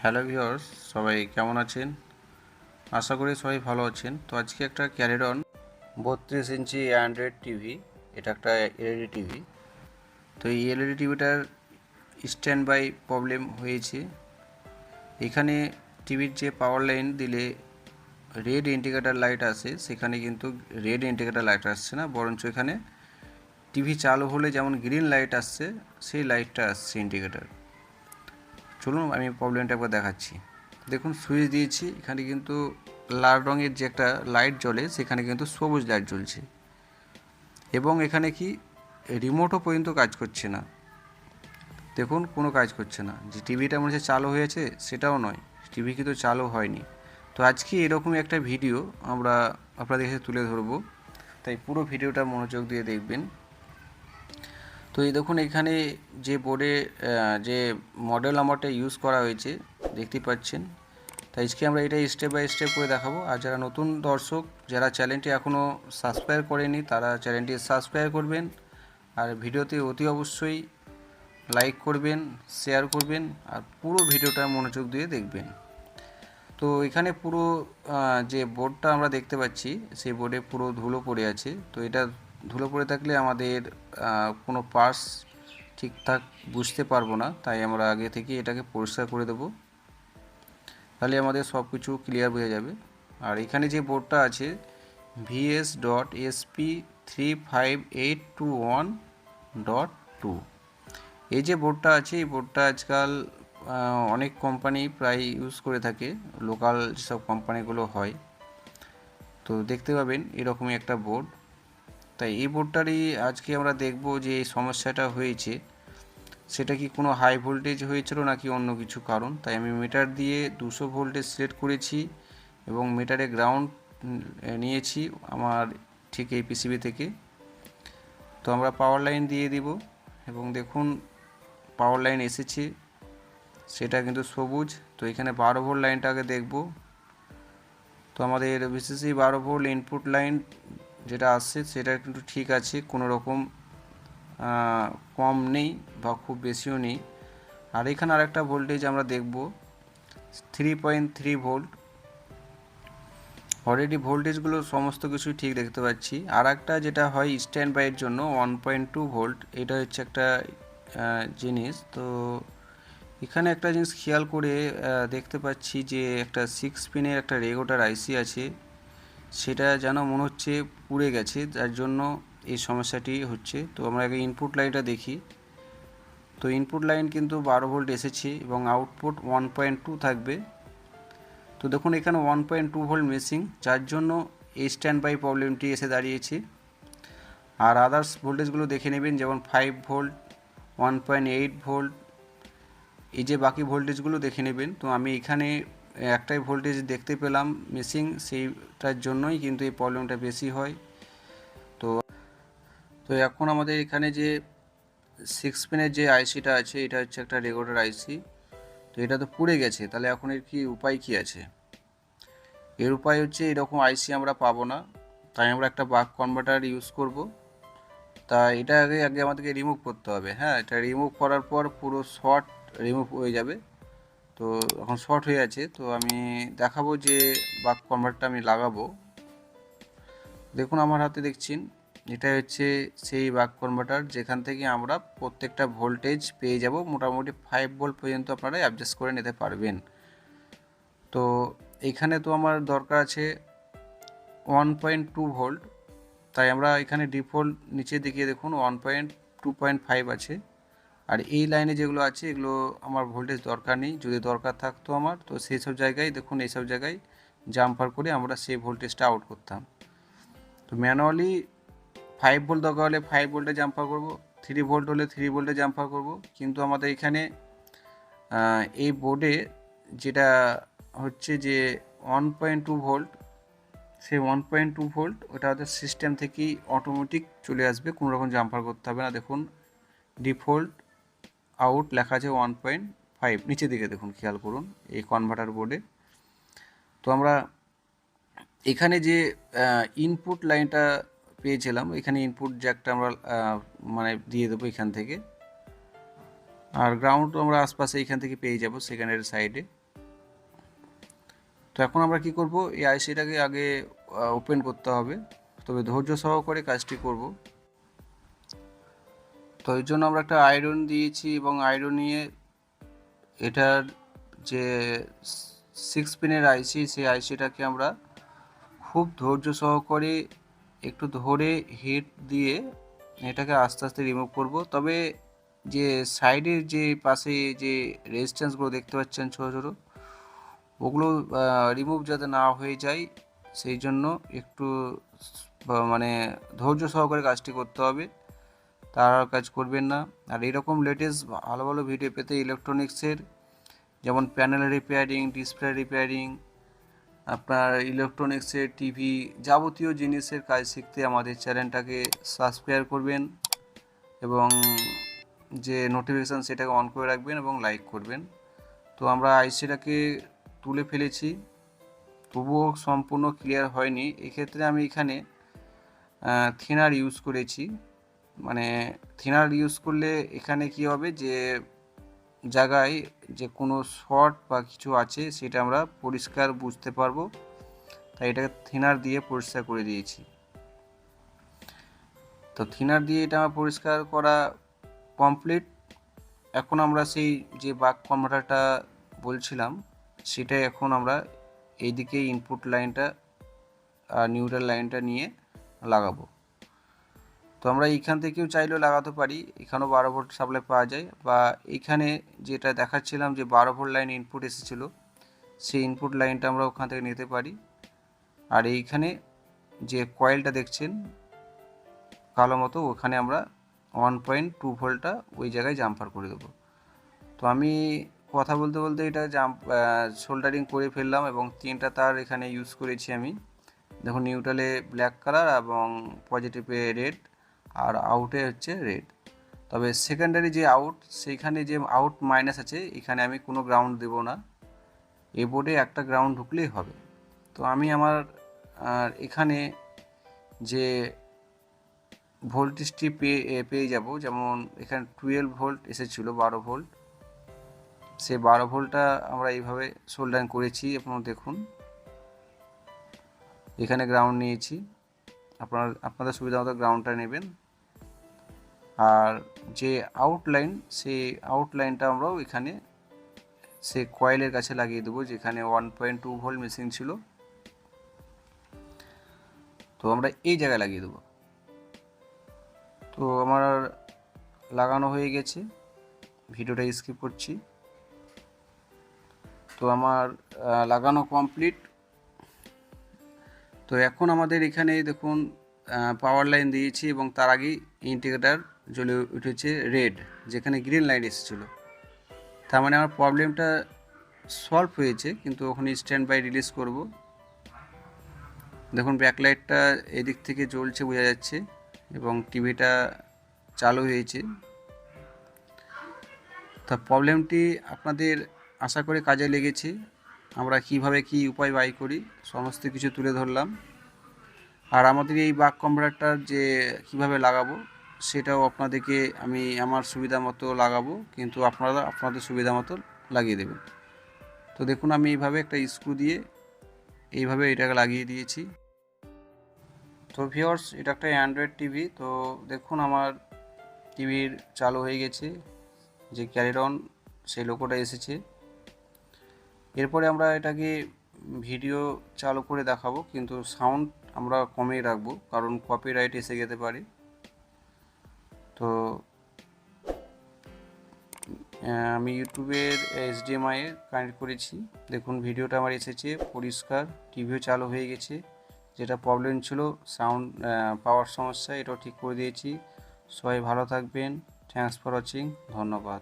Hello viewers, সবাই কেমন আছেন? আশা করি সবাই ভালো আছেন। তো আজকে একটা ক্যারিডন 32 ইঞ্চি অ্যান্ড্রয়েড টিভি, এটা একটা এলইডি টিভি। তো এই এলইডি টিভিটার স্ট্যান্ড বাই প্রবলেম হয়েছে। এখানে টিভির যে পাওয়ার লাইন দিলে রেড ইন্ডিকেটার লাইট আসে, সেখানে কিন্তু রেড ইন্ডিকেটার লাইট আসছে না, বরঞ্চ এখানে টিভি চালু হলে যেমন গ্রিন লাইট আসছে সেই লাইটটা আসছে ইন্ডিকেটার। চলুন আমি প্রবলেমটা একবার দেখাচ্ছি। দেখুন, সুইচ দিয়েছি, এখানে কিন্তু লাল রঙের যে একটা লাইট জ্বলে সেখানে কিন্তু সবুজ লাইট জ্বলছে, এবং এখানে কি রিমোটও পর্যন্ত কাজ করছে না। দেখুন, কোনো কাজ করছে না। যে টিভিটা মনে হচ্ছে চালু হয়েছে সেটাও নয়, টিভি কিন্তু চালু হয়নি। তো আজকে এরকমই একটা ভিডিও আমরা আপনাদের কাছে তুলে ধরবো, তাই পুরো ভিডিওটা মনোযোগ দিয়ে দেখবেন। তো এই দেখুন, এখানে যে বোর্ডে যে মডেল নাম্বারটা ইউজ করা হয়েছে দেখতে পাচ্ছেন। তাই আজকে আমরা এটা স্টেপ বাই স্টেপ করে দেখাবো। আর যারা নতুন দর্শক, যারা চ্যানেলটি এখনও সাবস্ক্রাইব করেনি, তারা চ্যানেলটি সাবস্ক্রাইব করবেন, আর ভিডিওতে অতি অবশ্যই লাইক করবেন, শেয়ার করবেন, আর পুরো ভিডিওটা মনোযোগ দিয়ে দেখবেন। তো এখানে পুরো যে বোর্ডটা আমরা দেখতে পাচ্ছি, সেই বোর্ডে পুরো ধুলো পড়ে আছে। তো এটা ধুলো পড়ে থাকলে আমাদের কোনো পার্টস ঠিকঠাক বুঝতে পারবো না, তাই আমরা আগে থেকে এটাকে পরিষ্কার করে দেবো, তাহলে আমাদের সব কিছু ক্লিয়ার বোঝা যাবে। আর এখানে যে বোর্ডটা আছে VS.SP35821.2, এই যে বোর্ডটা আছে, এই বোর্ডটা আজকাল অনেক কোম্পানি প্রায় ইউজ করে থাকে, লোকাল যেসব কোম্পানিগুলো হয়। তো দেখতে পাবেন এরকমই একটা বোর্ড। তাই এই বোর্ডটারই আজকে আমরা দেখব যে এই সমস্যাটা হয়েছে সেটা কি কোনো হাই ভোল্টেজ হয়েছিল নাকি অন্য কিছু কারণ। তাই আমি মিটার দিয়ে 200 ভোল্টেজ সিলেক্ট করেছি এবং মিটারে গ্রাউন্ড নিয়েছি আমার ঠিক এই পিসিবি থেকে। তো আমরা পাওয়ার লাইন দিয়ে দিব, এবং দেখুন পাওয়ার লাইন এসেছে, সেটা কিন্তু সবুজ। তো এখানে 12 ভোল্ট লাইনটাকে দেখব। তো আমাদের বিশেষ 12 ভোল্ট ইনপুট লাইন যেটা আসছে সেটা কিন্তু ঠিক আছে, কোনো রকম কম নেই বা খুব বেশিও নেই। আর এখানে আরেকটা ভোল্টেজ আমরা দেখব 3.3 ভোল্ট। অলরেডি ভোল্টেজগুলো সমস্ত কিছুই ঠিক দেখতে পাচ্ছি। আর একটা যেটা হয় স্ট্যান্ড বাইয়ের জন্য 1.2 ভোল্ট, এটা হচ্ছে একটা জিনিস। তো এখানে একটা জিনিস খেয়াল করে দেখতে পাচ্ছি যে একটা 6 পিনের একটা রেগুলেটর আইসি আছে, সেটা যেন মনে হচ্ছে পুড়ে গেছে, যার জন্য এই সমস্যাটি হচ্ছে। তো আমরা আগে ইনপুট লাইনটা দেখি। তো ইনপুট লাইন কিন্তু 12 ভোল্ট এসেছে এবং আউটপুট 1.2 থাকবে। তো দেখুন এখানে 1.2 ভোল্ট মিসিং, যার জন্য এই স্ট্যান্ড বাই প্রবলেমটি এসে দাঁড়িয়েছে। আর আদার্স ভোল্টেজগুলো দেখে নেবেন, যেমন 5 ভোল্ট, 1.8 ভোল্ট, এই যে বাকি ভোল্টেজগুলো দেখে নেবেন। তো আমি এখানে একটাই ভোল্টেজ দেখতে পেলাম মিসিং, সেইটার জন্যই কিন্তু এই প্রবলেমটা বেশি হয়। তো তো এখন আমাদের এখানে যে 6 পিনের যে আইসিটা আছে, এটা হচ্ছে একটা রেগুলেটর আইসি। তো এটা তো পুড়ে গেছে, তাহলে এখন এর কি উপায় কি আছে? এর উপায় হচ্ছে, এরকম আইসি আমরা পাবো না, তাই আমরা একটা বাক কনভার্টার ইউজ করব। তা এটা আগে আগে আমাদেরকে রিমুভ করতে হবে। হ্যাঁ, এটা রিমুভ করার পর পুরো শর্ট রিমুভ হয়ে যাবে। তো এখন শর্ট হয়ে আছে, তো আমি দেখাবো যে বাক কনভার্টারটা আমি লাগাবো। দেখুন আমার হাতে দেখছেন, এটা হচ্ছে সেই বাক কনভার্টার, যেখান থেকে আমরা প্রত্যেকটা ভোল্টেজ পেয়ে যাব। মোটামুটি 5 ভোল্ট পর্যন্ত আপনারা অ্যাডজাস্ট করে নিতে পারবেন। তো এইখানে তো আমার দরকার আছে 1.2 ভোল্ট, তাই আমরা এখানে ডিফল্ট নিচের দিকে দেখুন 1.2.5 আছে। আর এই লাইনে যেগুলো আছে এগুলো আমার ভোল্টেজ দরকার নেই, যদি দরকার থাকতো আমার, তো সেই সব জায়গায় দেখুন, এইসব জায়গায় জাম্পার করে আমরা সেই ভোল্টেজটা আউট করতাম। তো ম্যানুয়ালি 5 ভোল্ট দরকার হলে 5 ভোল্টে জাম্পার করব, 3 ভোল্ট হলে 3 ভোল্টে জাম্পার করব। কিন্তু আমাদের এখানে এই বোর্ডে যেটা হচ্ছে যে 1.2 ভোল্ট, সেই 1.2 ভোল্ট ওটা হচ্ছে সিস্টেম থেকেই অটোমেটিক চলে আসবে, কোনো রকম জাম্পার করতে হবে না। দেখুন ডিফল্ট আউট লেখা আছে 1.5, নিচের দিকে দেখুন, খেয়াল করুন এই কনভার্টার বোর্ডে। তো আমরা এখানে যে ইনপুট লাইনটা পেয়েছিলাম, এখানে ইনপুট জ্যাকটা আমরা মানে দিয়ে দেবো এখান থেকে। আর গ্রাউন্ড আমরা আশপাশে এখান থেকে পেয়ে যাব সেকেন্ডারি সাইডে। তো এখন আমরা কি করব, এই আইসিটাকে আগে ওপেন করতে হবে, তবে ধৈর্য সহকারে কাজটি করব। তো এর জন্য আমরা একটা আয়রন দিয়েছি এবং আয়রন নিয়ে এটার যে 6 পিনের আইসি, সেই আইসিটাকে আমরা খুব ধৈর্য সহকারে একটু ধরে হিট দিয়ে এটাকে আস্তে আস্তে রিমুভ করব। তবে যে সাইডের যে পাশে যে রেজিস্ট্যান্সগুলো দেখতে পাচ্ছেন ছোটো ছোটো, ওগুলো রিমুভ যাতে না হয়ে যায় সেই জন্য একটু মানে ধৈর্য সহকারে কাজটি করতে হবে, তার আর কাজ করবেন না। আর এরকম লেটেস্ট ভালো ভালো ভিডিও পেতে ইলেকট্রনিক্সের, যেমন প্যানেল রিপেয়ারিং, ডিসপ্লে রিপেয়ারিং, আপনার ইলেকট্রনিক্সের টিভি যাবতীয় জিনিসের কাজ শিখতে আমাদের চ্যানেলটাকে সাবস্ক্রাইব করবেন এবং যে নোটিফিকেশান সেটাকে অন করে রাখবেন এবং লাইক করবেন। তো আমরা আইসিটাকে তুলে ফেলেছি, তবুও সম্পূর্ণ ক্লিয়ার হয়নি। এক্ষেত্রে আমি এখানে থিনার ইউজ করেছি। মানে থিনার ইউজ করলে এখানে কি হবে, যে জায়গায় যে কোনো শর্ট বা কিছু আছে সেটা আমরা পরিষ্কার বুঝতে পারবো, তাই এটাকে থিনার দিয়ে পরিষ্কার করে দিয়েছি। তো থিনার দিয়ে এটা আমার পরিষ্কার করা কমপ্লিট। এখন আমরা সেই যে বাক কনভার্টারটা বলছিলাম সেটাই এখন আমরা এইদিকে ইনপুট লাইনটা আর নিউট্রাল লাইনটা নিয়ে লাগাবো। তো আমরা এইখান থেকেও চাইলেও লাগাতে পারি, এখানেও 12 ভোল্ট সাপ্লাই পাওয়া যায়, বা এইখানে যেটা দেখাচ্ছিলাম যে 12 ভোল্ট লাইন ইনপুট এসেছিলো, সেই ইনপুট লাইনটা আমরা ওখান থেকে নিতে পারি। আর এইখানে যে কয়েলটা দেখছেন কালো মতো, ওখানে আমরা 1.2 ভোল্টটা ওই জায়গায় জাম্পার করে দেবো। তো আমি কথা বলতে বলতে এটা সোল্ডারিং করে ফেললাম এবং 3টা তার এখানে ইউজ করেছি আমি। দেখুন নিউট্রালে ব্ল্যাক কালার এবং পজিটিভে রেড আর আউটে হচ্ছে রেড। তবে সেকেন্ডারি যে আউট, সেইখানে যে আউট মাইনাস আছে, এখানে আমি কোনো গ্রাউন্ড দেব না, এই বোর্ডে একটা গ্রাউন্ড ঢুকলেই হবে। তো আমি আমার এখানে যে ভোল্টেজটি পেয়ে যাব, যেমন এখানে 12 ভোল্ট এসেছিলো, 12 ভোল্ট, সেই 12 ভোল্টটা আমরা এইভাবে সোল্ডারিং করেছি। আপনারা দেখুন এখানে গ্রাউন্ড নিয়েছি, আপনাদের সুবিধা মতো গ্রাউন্ডটা নেবেন। আর যে আউটলাইন, সেই আউটলাইনটা আমরাও এখানে সে কয়েলের কাছে লাগিয়ে দেবো, যেখানে 1.2 ভোল্ট মিসিং ছিল, তো আমরা এই জায়গায় লাগিয়ে দেবো। তো আমার লাগানো হয়ে গেছে, ভিডিওটা স্কিপ করছি। তো আমার লাগানো কমপ্লিট। তো এখন আমাদের এখানে দেখুন পাওয়ার লাইন দিয়েছি এবং তার আগেই ইন্ডিকেটার জ্বলে উঠেছে রেড, যেখানে গ্রিন লাইন এসেছিলো। তার মানে আমার প্রবলেমটা সলভ হয়েছে, কিন্তু ওখানে স্ট্যান্ড বাই রিলিজ করব। দেখুন ব্যাকলাইটটা এদিক থেকে জ্বলছে বোঝা যাচ্ছে এবং টিভিটা চালু হয়েছে। তা প্রবলেমটি আপনাদের আশা করে কাজে লেগেছে। আমরা কিভাবে কি উপায় বাই করি সমস্ত কিছু তুলে ধরলাম। আর আমাদের এই বাক কনভার্টার যে কিভাবে লাগাবো সেটাও আপনাদেরকে আমি আমার সুবিধা মতো লাগাবো, কিন্তু আপনারা আপনাদের সুবিধা মতো লাগিয়ে দেবেন। তো দেখুন আমি এইভাবে একটা স্ক্রু দিয়ে এইভাবে এটাকে লাগিয়ে দিয়েছি। তো ভিউয়ার্স, এটা একটা অ্যান্ড্রয়েড টিভি। তো দেখুন আমার টিভির চালু হয়ে গেছে, যে ক্যারির অন সেই লোগোটা এসেছে। এরপরে আমরা এটাকে ভিডিও চালু করে দেখাবো, কিন্তু সাউন্ড আমরা কমিয়ে রাখবো, কারণ কপিরাইট এসে যেতে পারে। তো আমি ইউটিউবের HDMI কানেক্ট করেছি। দেখুন ভিডিওটা আমার এসেছে পরিষ্কার, টিভিও চালু হয়ে গেছে। যেটা প্রবলেম ছিল সাউন্ড পাওয়ার সমস্যা, এটাও ঠিক করে দিয়েছি। সবাই ভালো থাকবেন। থ্যাঙ্কস ফর ওয়াচিং, ধন্যবাদ।